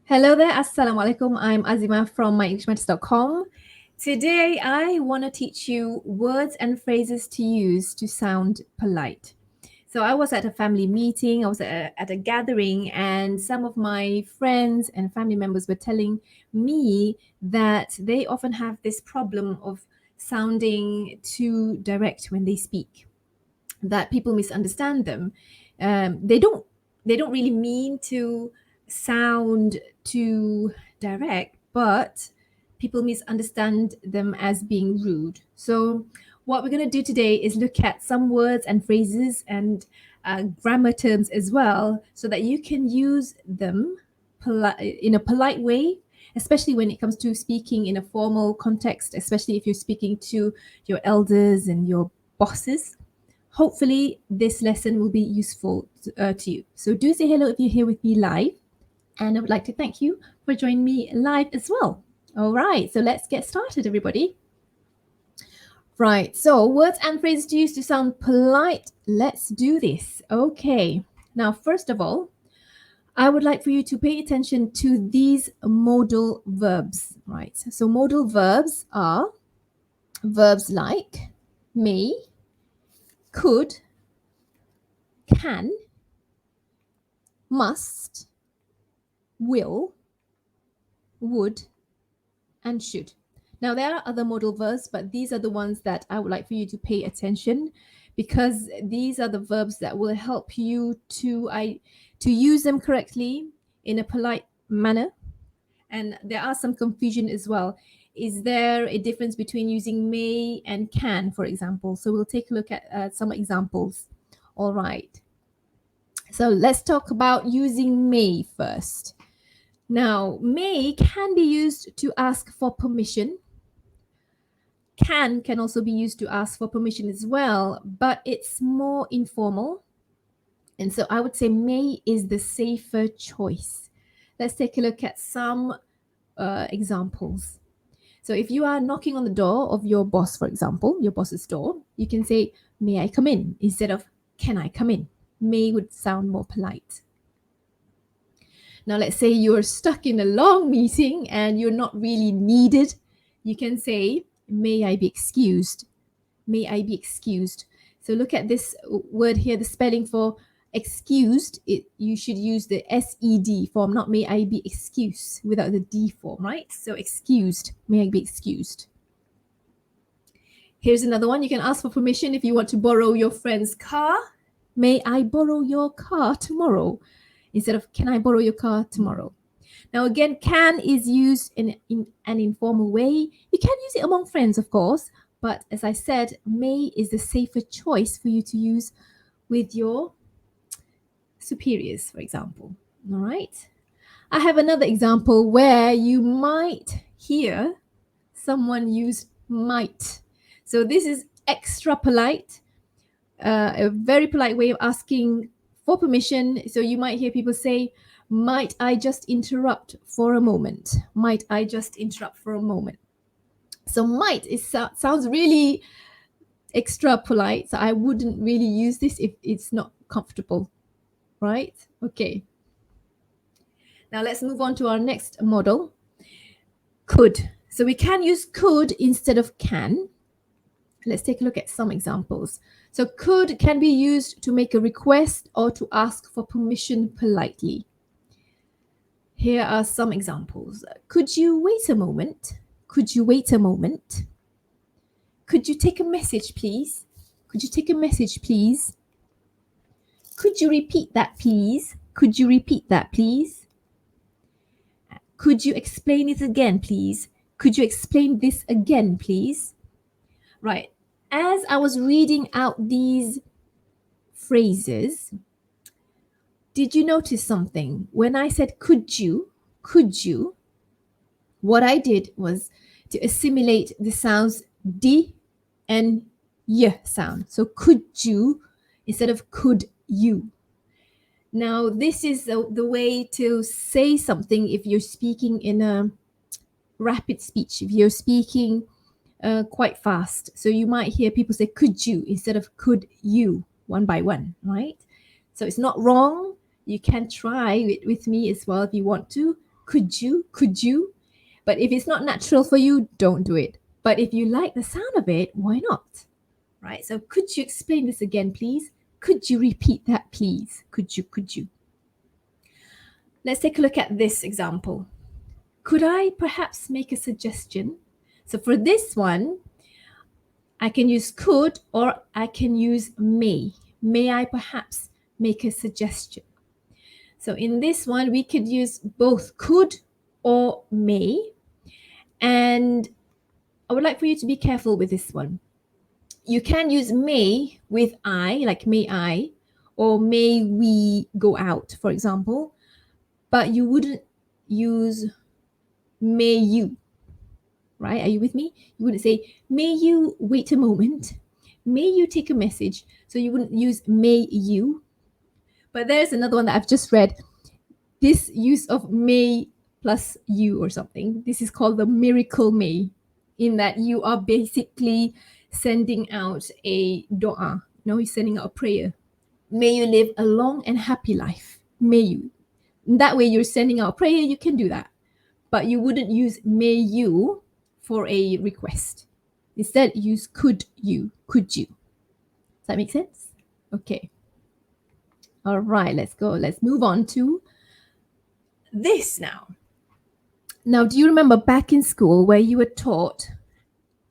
Hello there, Assalamu alaikum. I'm Azima from myenglishmatters.com. Today, I want to teach you words and phrases to use to sound polite. So, I was at a family meeting, I was at a gathering, and some of my friends and family members were telling me that they often have this problem of sounding too direct when they speak, that people misunderstand them. They don't really mean to sound too direct, but people misunderstand them as being rude. So what we're going to do today is look at some words and phrases and grammar terms as well, so that you can use them in a polite way, especially when it comes to speaking in a formal context, especially if you're speaking to your elders and your bosses. Hopefully, this lesson will be useful to you. So, do say hello if you're here with me live. And I would like to thank you for joining me live as well. All right, so let's get started, everybody. Right, so words and phrases to use to sound polite. Let's do this. Okay, now, first of all, I would like for you to pay attention to these modal verbs, right? So, modal verbs are verbs like may, could, can, must, will, would, and should. Now, there are other modal verbs, but these are the ones that I would like for you to pay attention, because these are the verbs that will help you to use them correctly in a polite manner. And there are some confusion as well. Is there a difference between using may and can, for example? So we'll take a look at some examples. All right. So let's talk about using may first. Now, may can be used to ask for permission. Can also be used to ask for permission as well, but it's more informal. And so I would say may is the safer choice. Let's take a look at some examples. So if you are knocking on the door of your boss, for example, your boss's door, you can say, may I come in, instead of can I come in. May would sound more polite. Now, let's say you're stuck in a long meeting and you're not really needed. You can say, may I be excused? May I be excused? So look at this word here, the spelling for excused. You should use the SED form, not may I be excused, without the D form, right? So excused, may I be excused. Here's another one. You can ask for permission if you want to borrow your friend's car. May I borrow your car tomorrow? Instead of can I borrow your car tomorrow? Now, again, can is used in an informal way. You can use it among friends, of course, but as I said, may is the safer choice for you to use with your superiors, for example. All right. I have another example where you might hear someone use might. So this is extra polite, a very polite way of asking for permission. So you might hear people say, might I just interrupt for a moment? Might I just interrupt for a moment? So might sounds really extra polite. So I wouldn't really use this if it's not comfortable, right? Okay. Now let's move on to our next model. Could. So we can use could instead of can. Let's take a look at some examples. So could can be used to make a request or to ask for permission politely. Here are some examples. Could you wait a moment? Could you wait a moment? Could you take a message, please? Could you take a message, please? Could you repeat that, please? Could you repeat that, please? Could you explain it again, please? Could you explain this again, please? Right. As I was reading out these phrases, did you notice something? When I said could you, what I did was to assimilate the sounds D and Y sound. So could you instead of could you. Now, this is the way to say something if you're speaking in a rapid speech, if you're speaking quite fast. So you might hear people say could you instead of could you, one by one, right? So it's not wrong. You can try it with me as well if you want to. Could you? Could you? But if it's not natural for you, don't do it. But if you like the sound of it, why not? Right? So could you explain this again, please? Could you repeat that, please? Could you? Could you? Let's take a look at this example. Could I perhaps make a suggestion? So for this one, I can use could or I can use may. May I perhaps make a suggestion? So in this one, we could use both could or may. And I would like for you to be careful with this one. You can use may with I, like may I, or may we go out, for example, but you wouldn't use may you, right? Are you with me? You wouldn't say, may you wait a moment? May you take a message? So you wouldn't use may you. But there's another one that I've just read. This use of may plus you or something, this is called the miracle may, in that you are basically sending out a dua. No, you're sending out a prayer. May you live a long and happy life. May you. That way you're sending out a prayer, you can do that. But you wouldn't use may you for a request. Instead, use could you. Could you? Does that make sense? Okay. All right, let's go. Let's move on to this now. Now, do you remember back in school where you were taught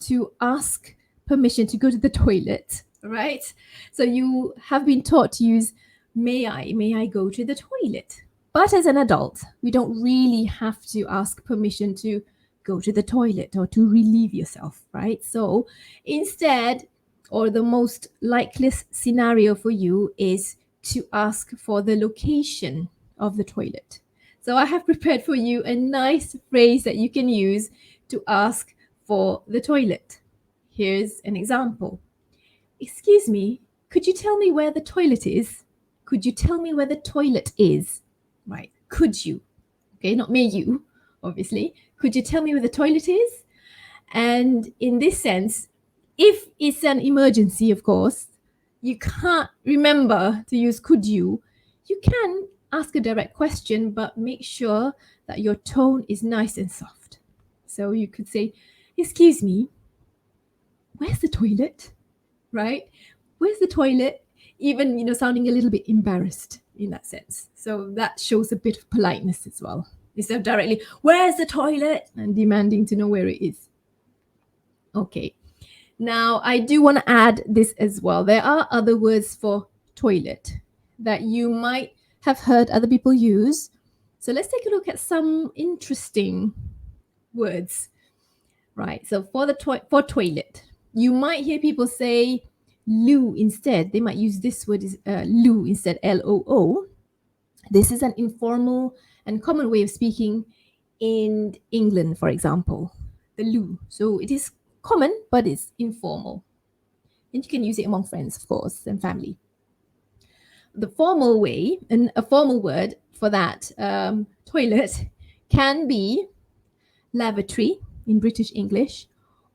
to ask permission to go to the toilet, right? So you have been taught to use may I go to the toilet? But as an adult, we don't really have to ask permission to go to the toilet or to relieve yourself, right? So instead, or the most likeliest scenario for you is to ask for the location of the toilet. So I have prepared for you a nice phrase that you can use to ask for the toilet. Here's an example. Excuse me, could you tell me where the toilet is? Could you tell me where the toilet is? Right, could you? Okay, not may you, obviously. Could you tell me where the toilet is? And in this sense, if it's an emergency, of course, you can't remember to use could you. You can ask a direct question, but make sure that your tone is nice and soft. So you could say, excuse me, where's the toilet? Right? Where's the toilet? Even, sounding a little bit embarrassed in that sense. So that shows a bit of politeness as well. Instead of directly, where's the toilet? And demanding to know where it is. Okay. Now, I do want to add this as well. There are other words for toilet that you might have heard other people use. So let's take a look at some interesting words. Right. So for toilet, you might hear people say loo instead. They might use this word loo instead, L-O-O. This is an informal and common way of speaking in England, for example, the loo. So it is common, but it's informal. And you can use it among friends, of course, and family. The formal way, and a formal word for that toilet can be lavatory in British English,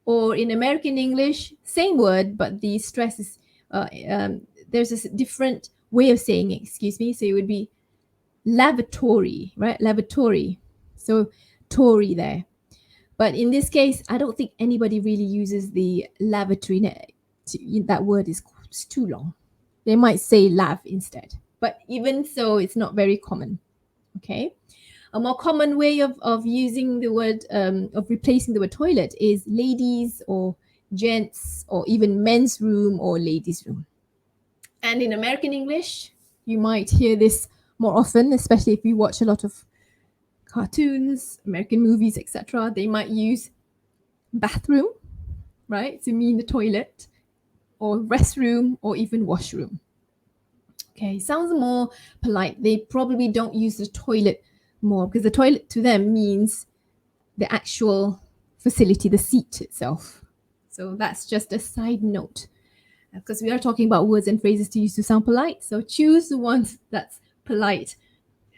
or in American English, same word, but the stress is, there's a different way of saying it, excuse me. So it would be lavatory, right? Lavatory. So Tory there. But in this case, I don't think anybody really uses the lavatory. That word is too long. They might say lav instead. But even so, it's not very common. Okay. A more common way of using the word, of replacing the word toilet is ladies or gents or even men's room or ladies' room. And in American English, you might hear this more often, especially if you watch a lot of cartoons, American movies, etc. They might use bathroom, right, to mean the toilet, or restroom, or even washroom. Okay, sounds more polite. They probably don't use the toilet more because the toilet to them means the actual facility, the seat itself. So that's just a side note, because we are talking about words and phrases to use to sound polite. So choose the ones that's polite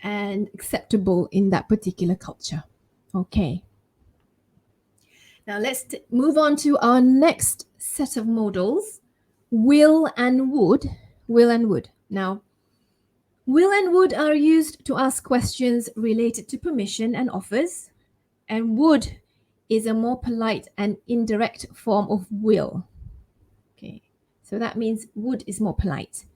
and acceptable in that particular culture. Okay. Now let's move on to our next set of modals, will and would. Will and would. Now, Will and would are used to ask questions related to permission and offers, and would is a more polite and indirect form of will. Okay, so that means would is more polite.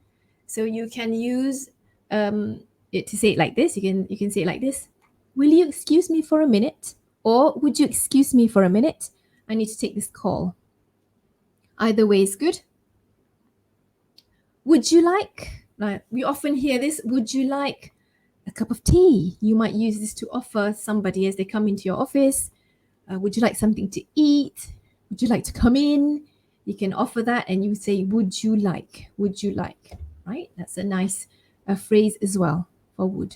So you can use it to say it like this. You can say it like this: Will you excuse me for a minute? Or would you excuse me for a minute? I need to take this call. Either way is good. Would you like? Now, we often hear this. Would you like a cup of tea? You might use this to offer somebody as they come into your office. Would you like something to eat? Would you like to come in? You can offer that and you say, would you like? Would you like? Right? That's a nice phrase as well for would.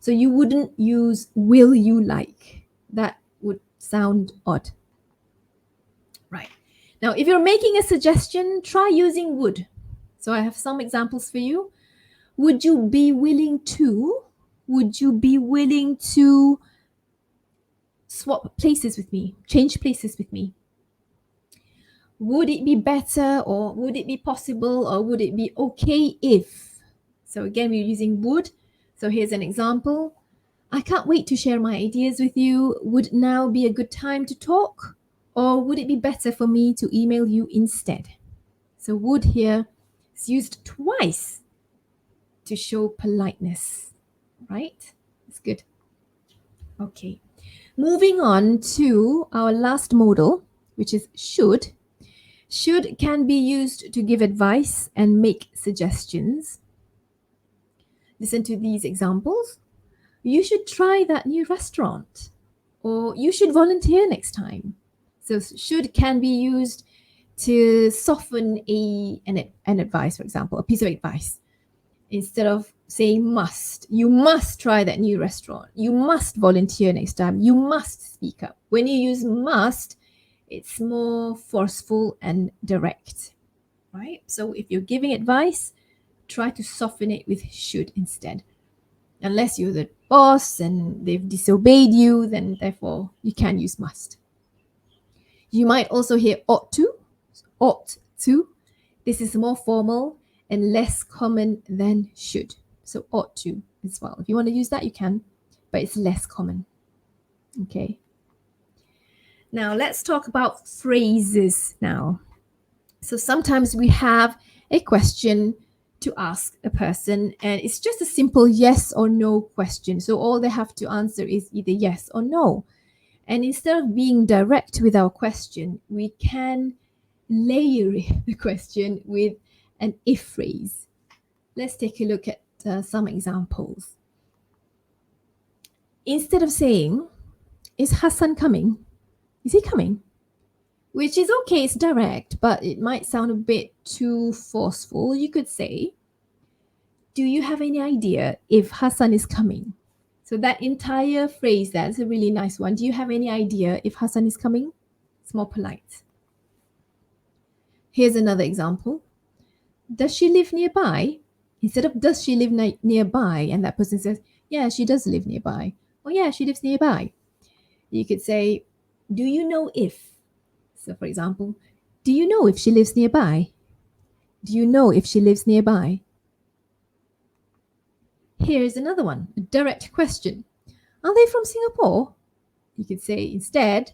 So you wouldn't use will you like. That would sound odd. Right. Now, if you're making a suggestion, try using would. So I have some examples for you. Would you be willing to? Would you be willing to swap places with me? Change places with me? Would it be better, or would it be possible, or would it be okay if? So again, we're using would. So here's an example. I can't wait to share my ideas with you. Would now be a good time to talk? Or would it be better for me to email you instead? So would here is used twice to show politeness, right? That's good. Okay. Moving on to our last modal, which is should. Should can be used to give advice and make suggestions. Listen to these examples. You should try that new restaurant, or you should volunteer next time. So should can be used to soften an advice, for example, a piece of advice. Instead of saying must, you must try that new restaurant. You must volunteer next time. You must speak up. When you use must, it's more forceful and direct, right? So if you're giving advice, try to soften it with should instead. Unless you're the boss and they've disobeyed you, then therefore you can use must. You might also hear ought to. Ought to. This is more formal and less common than should. So ought to as well. If you want to use that, you can, but it's less common. Okay. Now let's talk about phrases now. So sometimes we have a question to ask a person, and it's just a simple yes or no question. So all they have to answer is either yes or no. And instead of being direct with our question, we can layer the question with an if phrase. Let's take a look at some examples. Instead of saying, is Hassan coming? Is he coming? Which is okay, it's direct, but it might sound a bit too forceful. You could say, do you have any idea if Hassan is coming? So that entire phrase, that's a really nice one. Do you have any idea if Hassan is coming? It's more polite. Here's another example. Does she live nearby? Instead of does she live nearby, and that person says, yeah, she does live nearby. Oh yeah, she lives nearby. You could say, do you know if? So for example, do you know if she lives nearby? Do you know if she lives nearby? Here's another one, a direct question. Are they from Singapore? You could say instead,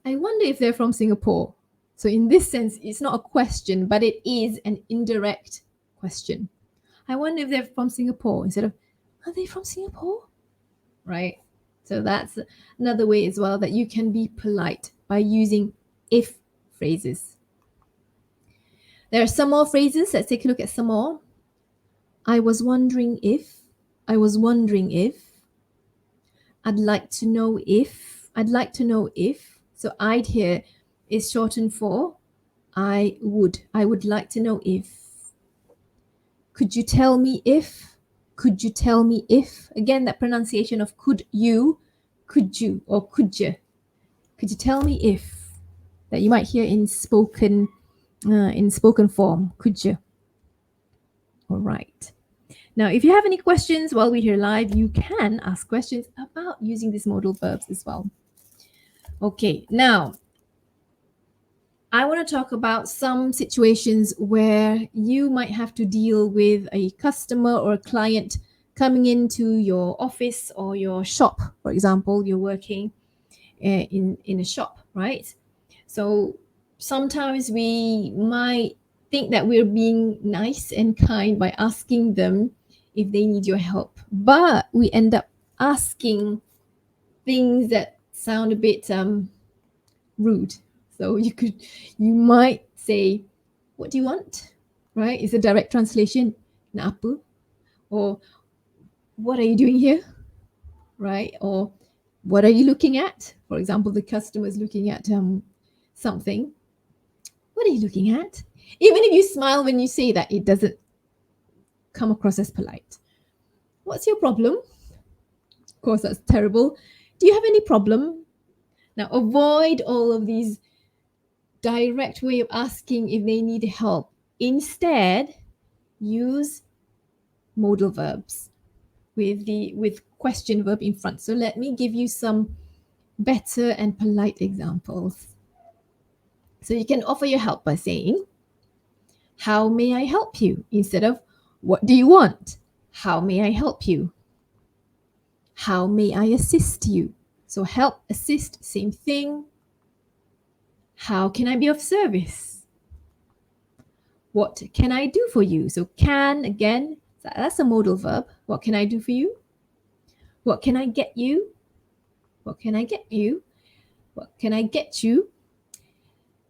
I wonder if they're from Singapore. So in this sense, it's not a question, but it is an indirect question. I wonder if they're from Singapore instead of, are they from Singapore? Right? So that's another way as well that you can be polite by using if phrases. There are some more phrases. Let's take a look at some more. I was wondering if. I was wondering if. I'd like to know if. I'd like to know if. So I'd here is shortened for I would. I would like to know if. Could you tell me if? Could you tell me if? Again, that pronunciation of could you, or could you? Could you tell me if? That you might hear in spoken form. Could you? All right. Now, if you have any questions while we're here live, you can ask questions about using these modal verbs as well. Okay, now, I want to talk about some situations where you might have to deal with a customer or a client coming into your office or your shop. For example, you're working in a shop, right? So sometimes we might think that we're being nice and kind by asking them if they need your help, but we end up asking things that sound a bit rude. So you might say, "What do you want?" Right? It's a direct translation. "Na apa?" Or "What are you doing here?" Right? Or "What are you looking at?" For example, the customer is looking at something. "What are you looking at?" Even if you smile when you say that, it doesn't come across as polite. "What's your problem?" Of course, that's terrible. "Do you have any problem?" Now, avoid all of these direct way of asking if they need help. Instead, use modal verbs with question verb in front. So let me give you some better and polite examples. So you can offer your help by saying, "How may I help you?" instead of "What do you want?" "How may I help you?" "How may I assist you?" So help, assist, same thing. "How can I be of service?" "What can I do for you?" So can, again, that's a modal verb. "What can I do for you?" "What can I get you?" "What can I get you?" "What can I get you?"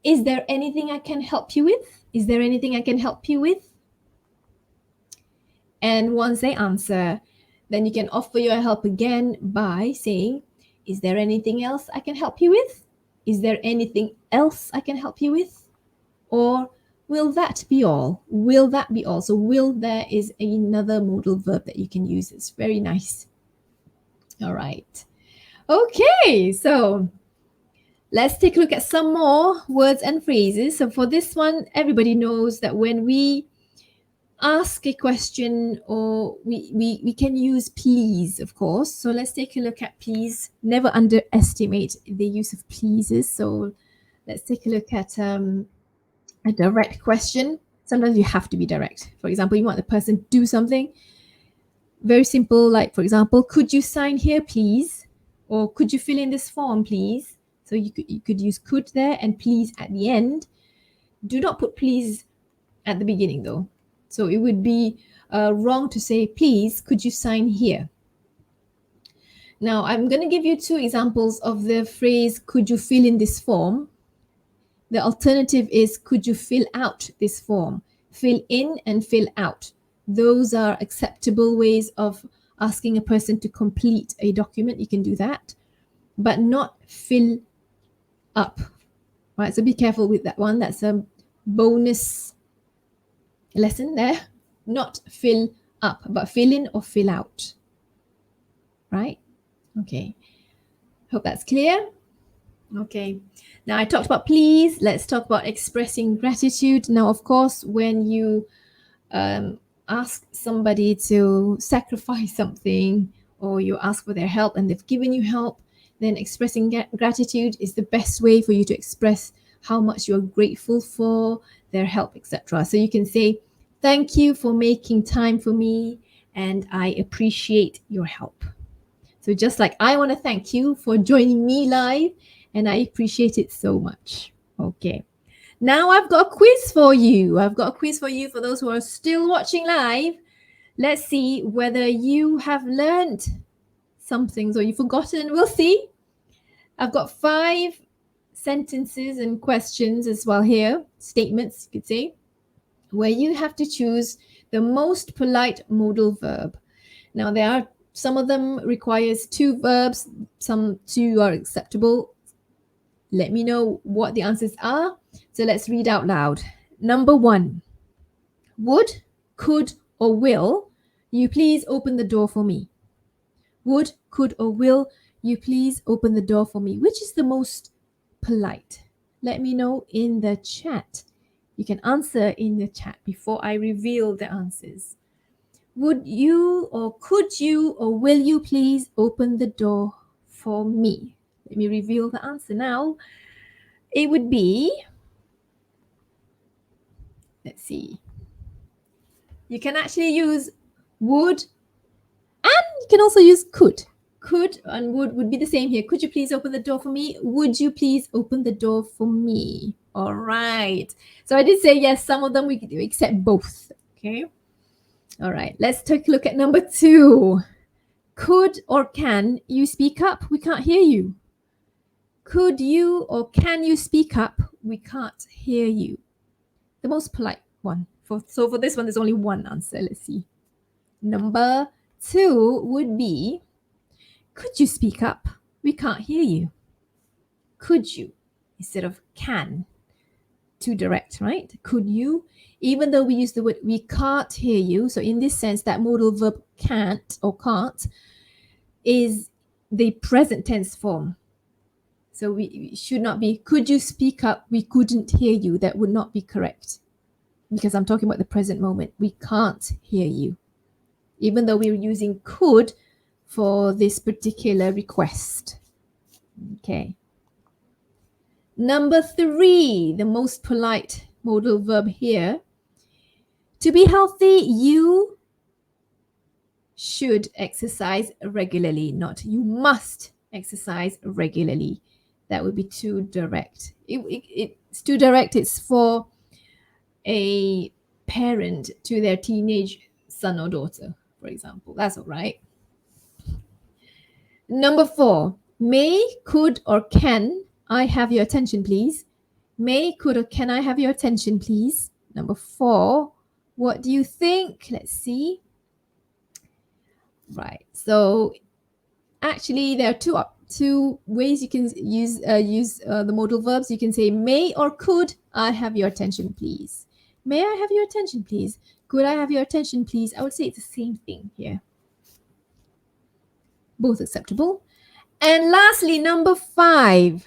"Is there anything I can help you with?" "Is there anything I can help you with?" And once they answer, then you can offer your help again by saying, "Is there anything else I can help you with?" "Is there anything else I can help you with?" Or "Will that be all?" "Will that be all?" So will there is another modal verb that you can use. It's very nice. All right. Okay, so let's take a look at some more words and phrases. So for this one, everybody knows that when we ask a question, or we can use please, of course. So let's take a look at please. Never underestimate the use of pleases. So let's take a look at a direct question. Sometimes you have to be direct. For example, you want the person to do something very simple, like, for example, "Could you sign here, please?" Or "Could you fill in this form, please?" So you could use could there and please at the end. Do not put please at the beginning, though. So it would be wrong to say, "Please, could you sign here?" Now, I'm going to give you two examples of the phrase, "Could you fill in this form?" The alternative is, "Could you fill out this form?" Fill in and fill out. Those are acceptable ways of asking a person to complete a document. You can do that, but not fill up. Right? So be careful with that one. That's a bonus lesson there. Not fill up, but fill in or fill out. Right? Okay. Hope that's clear. Okay. Now I talked about please. Let's talk about expressing gratitude. Now, of course, when you ask somebody to sacrifice something, or you ask for their help and they've given you help, then expressing gratitude is the best way for you to express how much you're grateful for their help, etc. So you can say, "Thank you for making time for me, and I appreciate your help." So just like I want to thank you for joining me live, and I appreciate it so much. Okay. Now I've got a quiz for you. I've got a quiz for you for those who are still watching live. Let's see whether you have learned something or you've forgotten. We'll see. I've got 5 sentences and questions as well here, statements, you could say, where you have to choose the most polite modal verb. Now, there are some of them requires 2 verbs, some 2 are acceptable. Let me know what the answers are. So let's read out loud. Number 1. Would, could, or will you please open the door for me? Would, could, or will you please open the door for me? Which is the most polite? Let me know in the chat. You can answer in the chat before I reveal the answers. Would you, or could you, or will you please open the door for me? Let me reveal the answer now. It would be let's see. You can actually use would, and you can also use could. Could and would be the same here. Could you please open the door for me? Would you please open the door for me? All right. So I did say yes, some of them we could do, except both. Okay. All right. Let's take a look at number 2. Could or can you speak up? We can't hear you. Could you or can you speak up? We can't hear you. The most polite one. So for this one, there's only one answer. Let's see. Number 2 would be, could you speak up? We can't hear you. Could you instead of can. Too direct, right? Could you? Even though we use the word we can't hear you, so in this sense, that modal verb can't or can't is the present tense form. So we should not be, could you speak up? We couldn't hear you. That would not be correct because I'm talking about the present moment. We can't hear you. Even though we're using could for this particular request. Okay. Number 3, the most polite modal verb here. To be healthy, you should exercise regularly, not you must exercise regularly. That would be too direct. It's too direct. It's for a parent to their teenage son or daughter, for example. That's all right. Number 4, may, could, or can I have your attention, please? May, could, or can I have your attention, please? Number 4, what do you think? Let's see. Right. So actually, there are two ways you can use the modal verbs. You can say may or could I have your attention, please? May I have your attention, please? Could I have your attention, please? I would say it's the same thing here. Both acceptable. And lastly, number 5.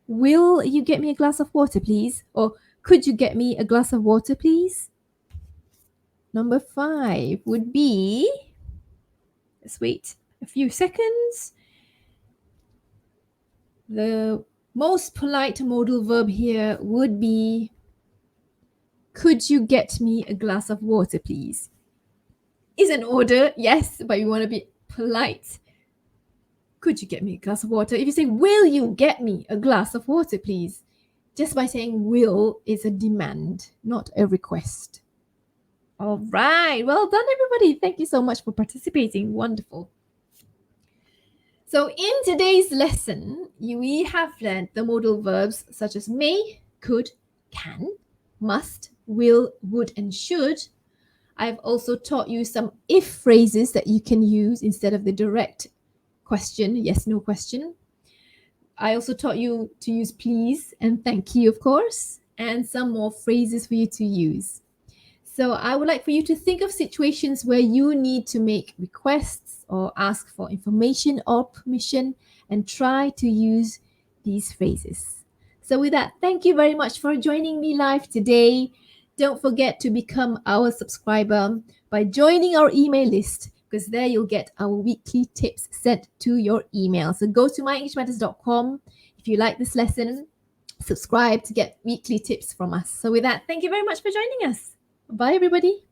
Will you get me a glass of water, please? Or could you get me a glass of water, please? Number 5 would be, let's wait a few seconds. The most polite modal verb here would be, could you get me a glass of water, please? Is an order, yes, but you want to be polite. Could you get me a glass of water? If you say, will you get me a glass of water, please? Just by saying will is a demand, not a request. All right. Well done, everybody. Thank you so much for participating. Wonderful. So in today's lesson, we have learned the modal verbs such as may, could, can, must, will, would, and should. I've also taught you some if phrases that you can use instead of the direct question, yes, no question. I also taught you to use please and thank you, of course, and some more phrases for you to use. So I would like for you to think of situations where you need to make requests or ask for information or permission and try to use these phrases. So with that, thank you very much for joining me live today. Don't forget to become our subscriber by joining our email list, because there you'll get our weekly tips sent to your email. So go to myenglishmatters.com. If you like this lesson, subscribe to get weekly tips from us. So with that, thank you very much for joining us. Bye, everybody.